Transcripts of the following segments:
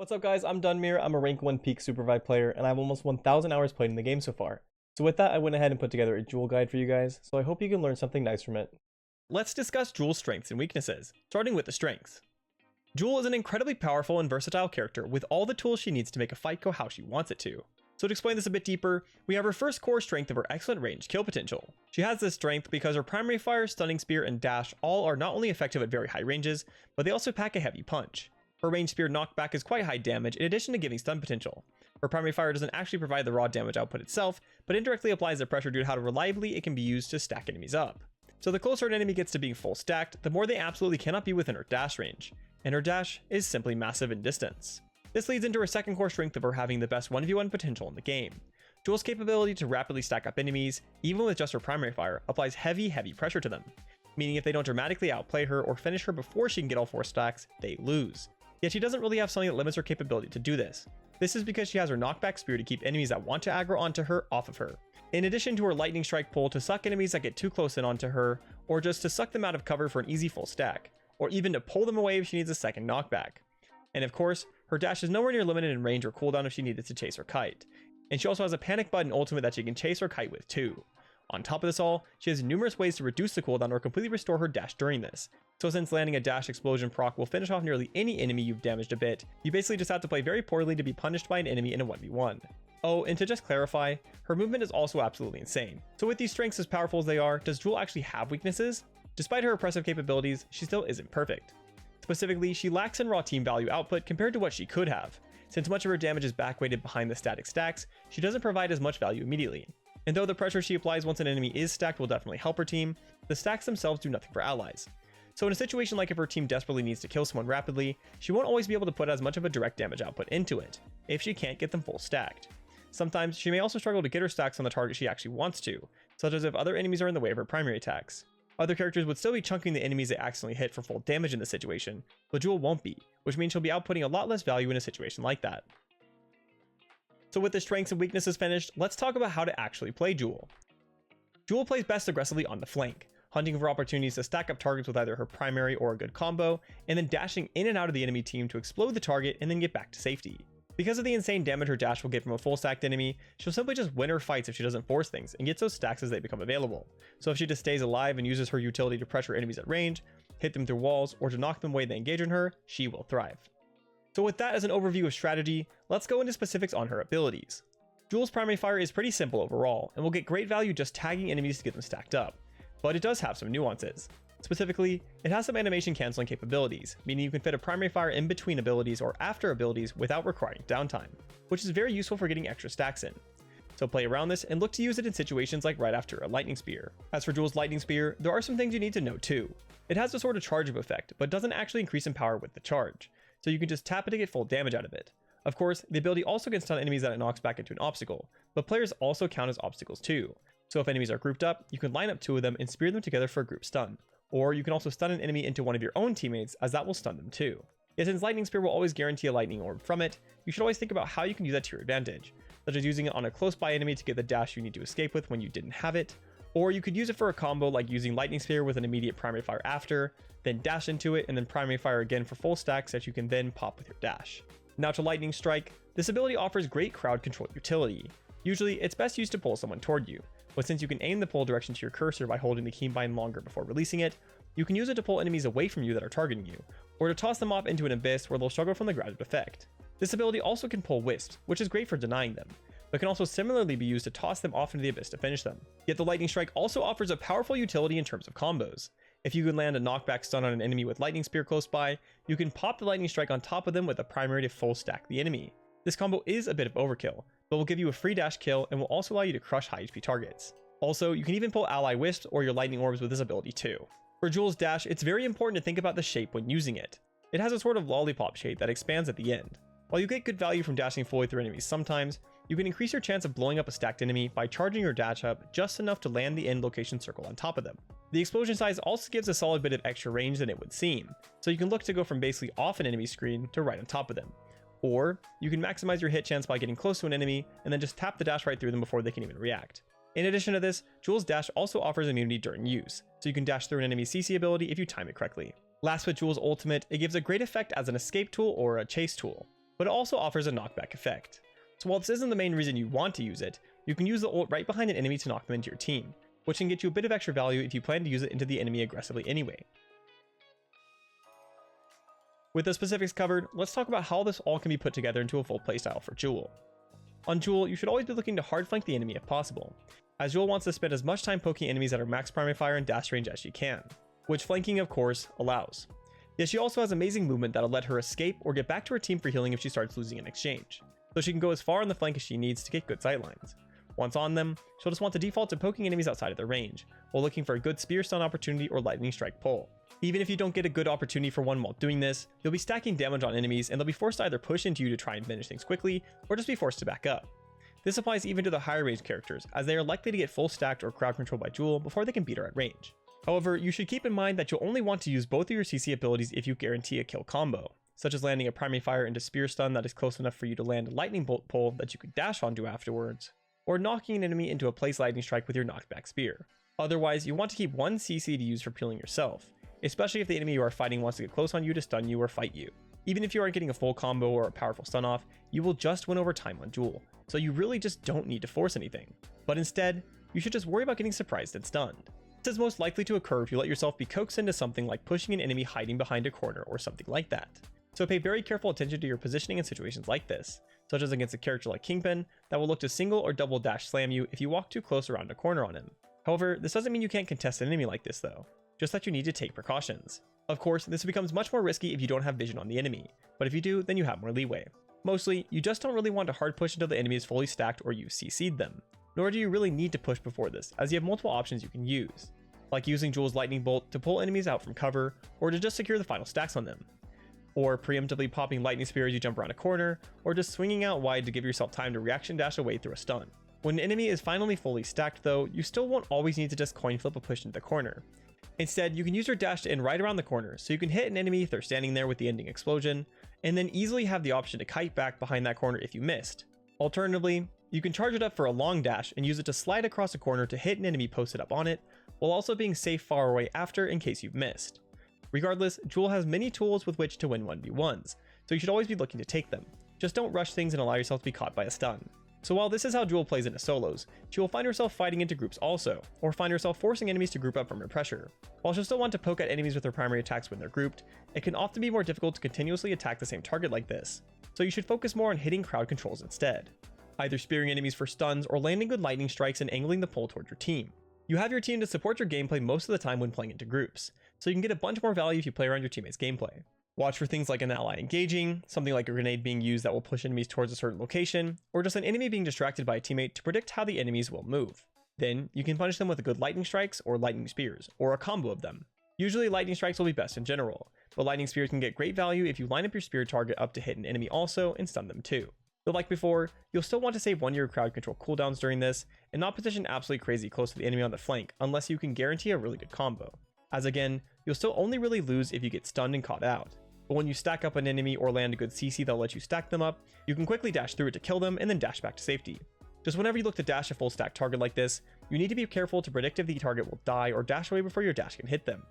What's up guys, I'm Dunmere, I'm a rank 1 peak Supervive player, and I have almost 1,000 hours played in the game so far. So with that, I went ahead and put together a Joule guide for you guys, so I hope you can learn something nice from it. Let's discuss Joule's strengths and weaknesses, starting with the strengths. Joule is an incredibly powerful and versatile character with all the tools she needs to make a fight go how she wants it to. So to explain this a bit deeper, we have her first core strength of her excellent range kill potential. She has this strength because her primary fire, stunning spear, and dash all are not only effective at very high ranges, but they also pack a heavy punch. Her ranged spear knockback is quite high damage in addition to giving stun potential. Her primary fire doesn't actually provide the raw damage output itself, but indirectly applies the pressure due to how reliably it can be used to stack enemies up. So the closer an enemy gets to being full stacked, the more they absolutely cannot be within her dash range, and her dash is simply massive in distance. This leads into her second core strength of her having the best 1v1 potential in the game. Joule's capability to rapidly stack up enemies, even with just her primary fire, applies heavy pressure to them, meaning if they don't dramatically outplay her or finish her before she can get all 4 stacks, they lose. Yet she doesn't really have something that limits her capability to do this. This is because she has her knockback spear to keep enemies that want to aggro onto her off of her, in addition to her lightning strike pull to suck enemies that get too close in onto her, or just to suck them out of cover for an easy full stack, or even to pull them away if she needs a second knockback. And of course, her dash is nowhere near limited in range or cooldown if she needed to chase her kite. And she also has a panic button ultimate that she can chase her kite with too. On top of this all, she has numerous ways to reduce the cooldown or completely restore her dash during this. So since landing a dash explosion proc will finish off nearly any enemy you've damaged a bit, you basically just have to play very poorly to be punished by an enemy in a 1v1. Oh, and to just clarify, her movement is also absolutely insane. So with these strengths as powerful as they are, does Joule actually have weaknesses? Despite her impressive capabilities, she still isn't perfect. Specifically, she lacks in raw team value output compared to what she could have. Since much of her damage is backweighted behind the static stacks, she doesn't provide as much value immediately. And though the pressure she applies once an enemy is stacked will definitely help her team, the stacks themselves do nothing for allies. So in a situation like if her team desperately needs to kill someone rapidly, she won't always be able to put as much of a direct damage output into it, if she can't get them full stacked. Sometimes she may also struggle to get her stacks on the target she actually wants to, such as if other enemies are in the way of her primary attacks. Other characters would still be chunking the enemies they accidentally hit for full damage in this situation, but Joule won't be, which means she'll be outputting a lot less value in a situation like that. So with the strengths and weaknesses finished, let's talk about how to actually play Joule. Joule plays best aggressively on the flank, hunting for opportunities to stack up targets with either her primary or a good combo, and then dashing in and out of the enemy team to explode the target and then get back to safety. Because of the insane damage her dash will get from a full stacked enemy, she'll simply just win her fights if she doesn't force things and gets those stacks as they become available. So if she just stays alive and uses her utility to pressure enemies at range, hit them through walls, or to knock them away they engage on her, she will thrive. So with that as an overview of strategy, let's go into specifics on her abilities. Joule's primary fire is pretty simple overall, and will get great value just tagging enemies to get them stacked up, but it does have some nuances. Specifically, it has some animation canceling capabilities, meaning you can fit a primary fire in between abilities or after abilities without requiring downtime, which is very useful for getting extra stacks in. So play around this and look to use it in situations like right after a lightning spear. As for Joule's lightning spear, there are some things you need to know too. It has a sort of charge up effect, but doesn't actually increase in power with the charge, so you can just tap it to get full damage out of it. Of course, the ability also can stun enemies that it knocks back into an obstacle, but players also count as obstacles too. So if enemies are grouped up, you can line up 2 of them and spear them together for a group stun. Or you can also stun an enemy into one of your own teammates, as that will stun them too. Yet since Lightning Spear will always guarantee a lightning orb from it, you should always think about how you can use that to your advantage, such as using it on a close by enemy to get the dash you need to escape with when you didn't have it, or you could use it for a combo like using Lightning Spear with an immediate primary fire after, then dash into it and then primary fire again for full stacks that you can then pop with your dash. Now to Lightning Strike, this ability offers great crowd control utility. Usually it's best used to pull someone toward you, but since you can aim the pull direction to your cursor by holding the keybind longer before releasing it, you can use it to pull enemies away from you that are targeting you, or to toss them off into an abyss where they'll struggle from the grounded effect. This ability also can pull wisps, which is great for denying them, but can also similarly be used to toss them off into the abyss to finish them. Yet the Lightning Strike also offers a powerful utility in terms of combos. If you can land a knockback stun on an enemy with Lightning Spear close by, you can pop the Lightning Strike on top of them with a primary to full stack the enemy. This combo is a bit of overkill, but will give you a free dash kill and will also allow you to crush high HP targets. Also, you can even pull ally wisps or your lightning orbs with this ability too. For Joule's dash, it's very important to think about the shape when using it. It has a sort of lollipop shape that expands at the end. While you get good value from dashing fully through enemies sometimes, you can increase your chance of blowing up a stacked enemy by charging your dash up just enough to land the end location circle on top of them. The explosion size also gives a solid bit of extra range than it would seem, so you can look to go from basically off an enemy screen to right on top of them. Or you can maximize your hit chance by getting close to an enemy and then just tap the dash right through them before they can even react. In addition to this, Joule's dash also offers immunity during use, so you can dash through an enemy's CC ability if you time it correctly. Last with Joule's ultimate, it gives a great effect as an escape tool or a chase tool. but it also offers a knockback effect. So while this isn't the main reason you want to use it, you can use the ult right behind an enemy to knock them into your team, which can get you a bit of extra value if you plan to use it into the enemy aggressively anyway. With the specifics covered, let's talk about how this all can be put together into a full playstyle for Joule. On Joule, you should always be looking to hard flank the enemy if possible, as Joule wants to spend as much time poking enemies that are max primary fire and dash range as she can, which flanking of course allows. Yet she also has amazing movement that'll let her escape or get back to her team for healing if she starts losing in exchange, so she can go as far on the flank as she needs to get good sightlines. Once on them, she'll just want to default to poking enemies outside of their range, while looking for a good spear stun opportunity or lightning strike pull. Even if you don't get a good opportunity for one while doing this, you'll be stacking damage on enemies and they'll be forced to either push into you to try and finish things quickly, or just be forced to back up. This applies even to the higher range characters, as they are likely to get full stacked or crowd controlled by Joule before they can beat her at range. However, you should keep in mind that you'll only want to use both of your CC abilities if you guarantee a kill combo, such as landing a primary fire into spear stun that is close enough for you to land a lightning bolt pull that you could dash onto afterwards, or knocking an enemy into a place lightning strike with your knockback spear. Otherwise, you want to keep one CC to use for peeling yourself, especially if the enemy you are fighting wants to get close on you to stun you or fight you. Even if you aren't getting a full combo or a powerful stun off, you will just win over time on Joule, so you really just don't need to force anything. But instead, you should just worry about getting surprised and stunned. This is most likely to occur if you let yourself be coaxed into something like pushing an enemy hiding behind a corner or something like that. So pay very careful attention to your positioning in situations like this, such as against a character like Kingpin that will look to single or double dash slam you if you walk too close around a corner on him. However, this doesn't mean you can't contest an enemy like this though, just that you need to take precautions. Of course, this becomes much more risky if you don't have vision on the enemy, but if you do, then you have more leeway. Mostly, you just don't really want to hard push until the enemy is fully stacked or you've CC'd them. Nor do you really need to push before this, as you have multiple options you can use, like using Joule's lightning bolt to pull enemies out from cover, or to just secure the final stacks on them, or preemptively popping lightning spear as you jump around a corner, or just swinging out wide to give yourself time to reaction dash away through a stun. When an enemy is finally fully stacked though, you still won't always need to just coin flip a push into the corner. Instead, you can use your dash to end right around the corner, so you can hit an enemy if they're standing there with the ending explosion, and then easily have the option to kite back behind that corner if you missed. Alternatively, you can charge it up for a long dash and use it to slide across a corner to hit an enemy posted up on it, while also being safe far away after in case you've missed. Regardless, Joule has many tools with which to win 1v1s, so you should always be looking to take them. Just don't rush things and allow yourself to be caught by a stun. So while this is how Joule plays into solos, she will find herself fighting into groups also, or find herself forcing enemies to group up from her pressure. While she'll still want to poke at enemies with her primary attacks when they're grouped, it can often be more difficult to continuously attack the same target like this, so you should focus more on hitting crowd controls instead, either spearing enemies for stuns or landing good lightning strikes and angling the pull toward your team. You have your team to support your gameplay most of the time when playing into groups, so you can get a bunch more value if you play around your teammates' gameplay. Watch for things like an ally engaging, something like a grenade being used that will push enemies towards a certain location, or just an enemy being distracted by a teammate to predict how the enemies will move. Then, you can punish them with good lightning strikes or lightning spears, or a combo of them. Usually lightning strikes will be best in general, but lightning spears can get great value if you line up your spear target up to hit an enemy also and stun them too. But like before, you'll still want to save one of your crowd control cooldowns during this, and not position absolutely crazy close to the enemy on the flank unless you can guarantee a really good combo. As again, you'll still only really lose if you get stunned and caught out. But when you stack up an enemy or land a good CC that'll let you stack them up, you can quickly dash through it to kill them and then dash back to safety. Just whenever you look to dash a full stack target like this, you need to be careful to predict if the target will die or dash away before your dash can hit them.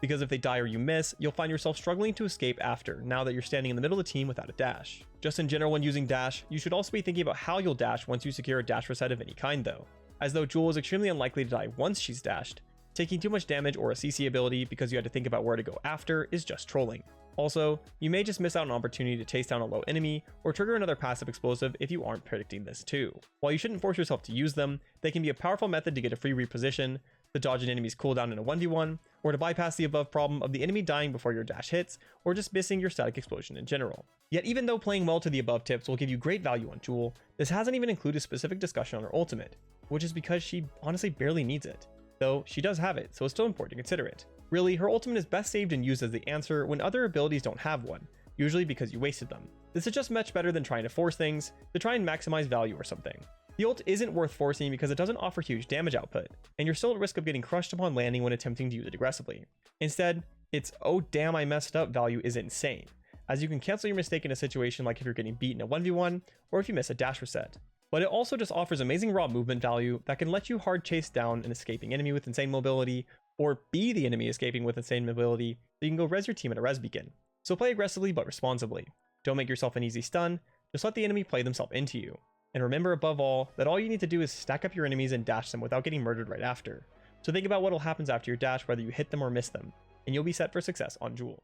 Because if they die or you miss, you'll find yourself struggling to escape after, now that you're standing in the middle of the team without a dash. Just in general when using dash, you should also be thinking about how you'll dash once you secure a dash reset of any kind though, as though Joule is extremely unlikely to die once she's dashed. Taking too much damage or a CC ability because you had to think about where to go after is just trolling. Also, you may just miss out on an opportunity to chase down a low enemy or trigger another passive explosive if you aren't predicting this too. While you shouldn't force yourself to use them, they can be a powerful method to get a free reposition, to dodge an enemy's cooldown in a 1v1, or to bypass the above problem of the enemy dying before your dash hits, or just missing your static explosion in general. Yet even though playing well to the above tips will give you great value on Joule, this hasn't even included specific discussion on her ultimate, which is because she honestly barely needs it. Though she does have it, so it's still important to consider it. Really, her ultimate is best saved and used as the answer when other abilities don't have one, usually because you wasted them. This is just much better than trying to force things, to try and maximize value or something. The ult isn't worth forcing because it doesn't offer huge damage output, and you're still at risk of getting crushed upon landing when attempting to use it aggressively. Instead, its "oh damn I messed up" value is insane, as you can cancel your mistake in a situation like if you're getting beat in a 1v1, or if you miss a dash reset. But it also just offers amazing raw movement value that can let you hard chase down an escaping enemy with insane mobility, or be the enemy escaping with insane mobility, so you can go res your team at a res beacon. So play aggressively but responsibly. Don't make yourself an easy stun, just let the enemy play themselves into you. And remember above all, that all you need to do is stack up your enemies and dash them without getting murdered right after. So think about what will happen after your dash, whether you hit them or miss them, and you'll be set for success on Joule.